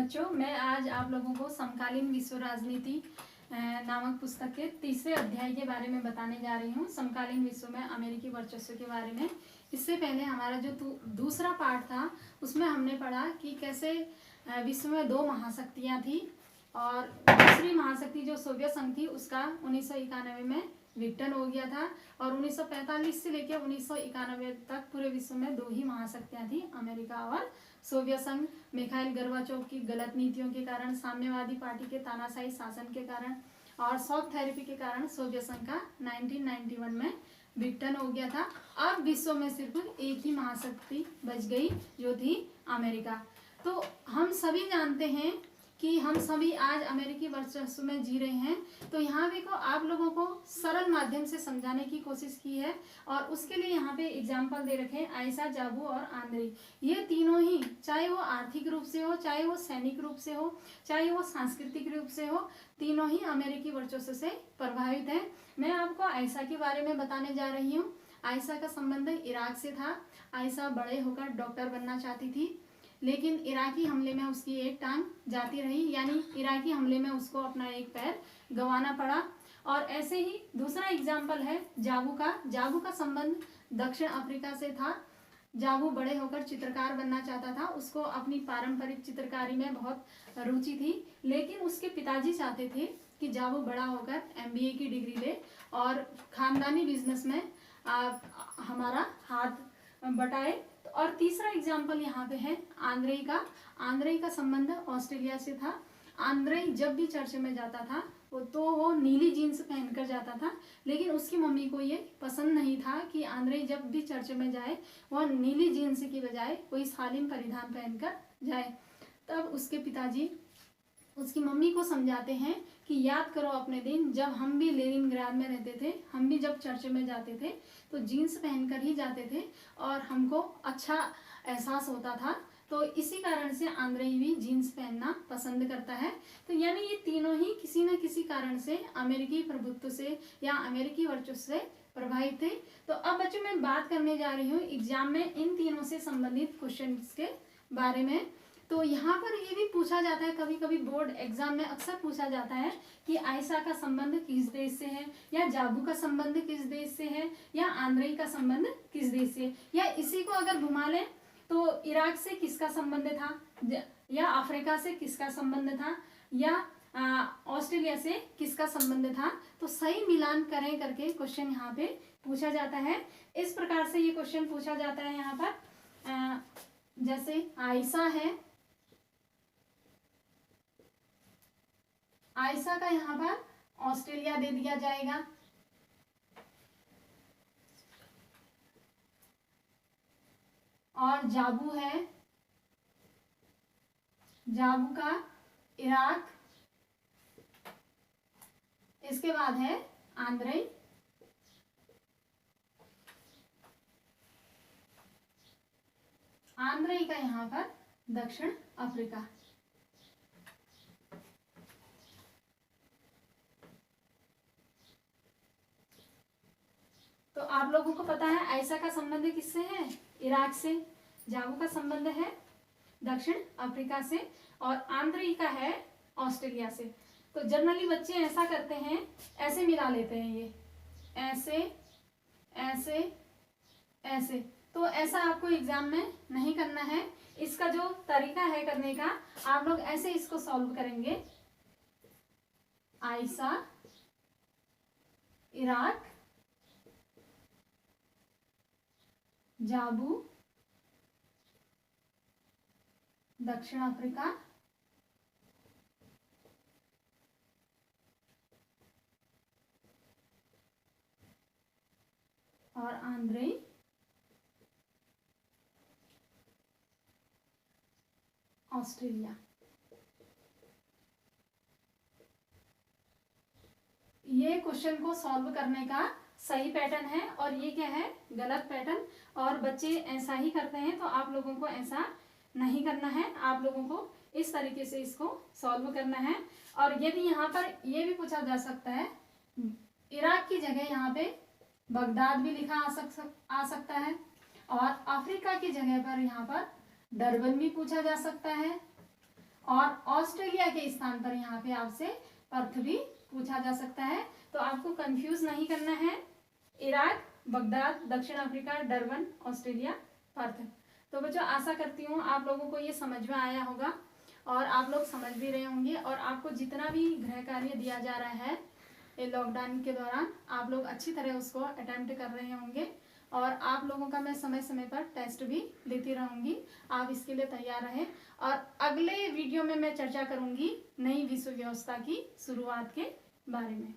बच्चों, मैं आज आप लोगों को समकालीन विश्व राजनीति नामक पुस्तक के तीसरे अध्याय के बारे में बताने जा रही हूँ। समकालीन विश्व में अमेरिकी वर्चस्व के बारे में। इससे पहले हमारा जो दूसरा पार्ट था उसमें हमने पढ़ा कि कैसे विश्व में दो महाशक्तियाँ थी और दूसरी महाशक्ति जो सोवियत संघ थी उसका 1991 में विघटन हो गया था और 1945 से लेकर 1991 तक पूरे विश्व में दो ही महाशक्तियाँ थी, अमेरिका और सोवियत संघ। मिखाइल गोर्बाचोव की गलत नीतियों के कारण, साम्यवादी पार्टी के तानाशाही शासन के कारण और शॉक थेरेपी के कारण सोवियत संघ का 1991 में विघटन हो गया था। अब विश्व में सिर्फ एक ही महाशक्ति बच गई जो थी अमेरिका। तो हम सभी जानते हैं कि हम सभी आज अमेरिकी वर्चस्व में जी रहे हैं। तो यहाँ पे को आप लोगों को सरल माध्यम से समझाने की कोशिश की है और उसके लिए यहाँ पे एग्जाम्पल दे रखे हैं आयशा, जाबू और आंद्रे। ये तीनों ही, चाहे वो आर्थिक रूप से हो, चाहे वो सैनिक रूप से हो, चाहे वो सांस्कृतिक रूप से हो, तीनों ही अमेरिकी वर्चस्व से प्रभावित है। मैं आपको आयशा के बारे में बताने जा रही हूँ। आयशा का संबंध इराक से था। आयशा बड़े होकर डॉक्टर बनना चाहती थी, लेकिन इराकी हमले में उसकी एक टांग जाती रही, यानी इराकी हमले में उसको अपना एक पैर गंवाना पड़ा। और ऐसे ही दूसरा एग्जाम्पल है जाबू का। जाबू का संबंध दक्षिण अफ्रीका से था। जाबू बड़े होकर चित्रकार बनना चाहता था। उसको अपनी पारंपरिक चित्रकारी में बहुत रुचि थी, लेकिन उसके पिताजी चाहते थे कि जाबू बड़ा होकर MBA की डिग्री ले और खानदानी बिजनेस में हमारा हाथ बटाए। और तीसरा एग्जाम्पल यहाँ पे है आंद्रे का। आंद्रे का संबंध ऑस्ट्रेलिया से था। आंद्रे जब भी चर्च में जाता था वो नीली जीन्स पहनकर जाता था, लेकिन उसकी मम्मी को ये पसंद नहीं था कि आंद्रे जब भी चर्च में जाए वह नीली जीन्स की बजाय कोई शालीन परिधान पहनकर जाए। तब उसके पिताजी उसकी मम्मी को समझाते हैं कि याद करो अपने दिन जब हम भी लेनिनग्राड में रहते थे, हम भी जब चर्च में जाते थे तो जीन्स पहनकर ही जाते थे और हमको अच्छा एहसास होता था। तो इसी कारण से आंद्रे भी जीन्स पहनना पसंद करता है। तो यानी ये तीनों ही किसी न किसी कारण से अमेरिकी प्रभुत्व से या अमेरिकी वर्चस्व से प्रभावित थे। तो अब बच्चों मैं बात करने जा रही हूँ एग्जाम में इन तीनों से संबंधित क्वेश्चन के बारे में। तो यहाँ पर ये भी पूछा जाता है, कभी कभी बोर्ड एग्जाम में अक्सर पूछा जाता है कि आयशा का संबंध किस देश से है, या जाबू का संबंध किस देश से है, या आंद्रे का संबंध किस देश से, या इसी को अगर घुमा लें तो इराक से किसका संबंध था, या अफ्रीका से किसका संबंध था, या ऑस्ट्रेलिया से किसका संबंध था। तो सही मिलान करें करके क्वेश्चन यहाँ पे पूछा जाता है। इस प्रकार से ये क्वेश्चन पूछा जाता है यहाँ पर, जैसे आयशा है, आयशा का यहाँ पर ऑस्ट्रेलिया दे दिया जाएगा, और जाबू है, जाबू का इराक, इसके बाद है आंद्रे, आंद्रे का यहाँ पर दक्षिण अफ्रीका। तो आप लोगों को पता है आयशा का संबंध किससे है, इराक से। जाबू का संबंध है दक्षिण अफ्रीका से और आंद्रे का है ऑस्ट्रेलिया से। तो जनरली बच्चे ऐसा करते हैं, ऐसे मिला लेते हैं, ये ऐसे ऐसे ऐसे। तो ऐसा आपको एग्जाम में नहीं करना है। इसका जो तरीका है करने का, आप लोग ऐसे इसको सॉल्व करेंगे, आयशा, इराक, जाबू, दक्षिण अफ्रीका, और आंद्रे, ऑस्ट्रेलिया। ये क्वेश्चन को सॉल्व करने का सही पैटर्न है और ये क्या है, गलत पैटर्न। और बच्चे ऐसा ही करते हैं, तो आप लोगों को ऐसा नहीं करना है। आप लोगों को इस तरीके से इसको सॉल्व करना है। और यदि यहाँ पर ये भी पूछा जा सकता है, इराक की जगह यहाँ पे बगदाद भी लिखा आ सकता है, और अफ्रीका की जगह पर यहाँ पर डरबन भी पूछा जा सकता है, और ऑस्ट्रेलिया के स्थान पर यहाँ पे आपसे पर्थ भी पूछा जा सकता है, तो आपको कंफ्यूज नहीं करना है। इराक, बगदाद, दक्षिण अफ्रीका, डरबन, ऑस्ट्रेलिया, पर्थ। तो बच्चों आशा करती हूँ आप लोगों को ये समझ में आया होगा और आप लोग समझ भी रहे होंगे, और आपको जितना भी गृह कार्य दिया जा रहा है ये लॉकडाउन के दौरान आप लोग अच्छी तरह उसको अटेम्प्ट कर रहे होंगे, और आप लोगों का मैं समय समय पर टेस्ट भी देती रहूंगी। आप इसके लिए तैयार रहें, और अगले वीडियो में मैं चर्चा करूंगी नई विश्व व्यवस्था की शुरुआत के बारे में।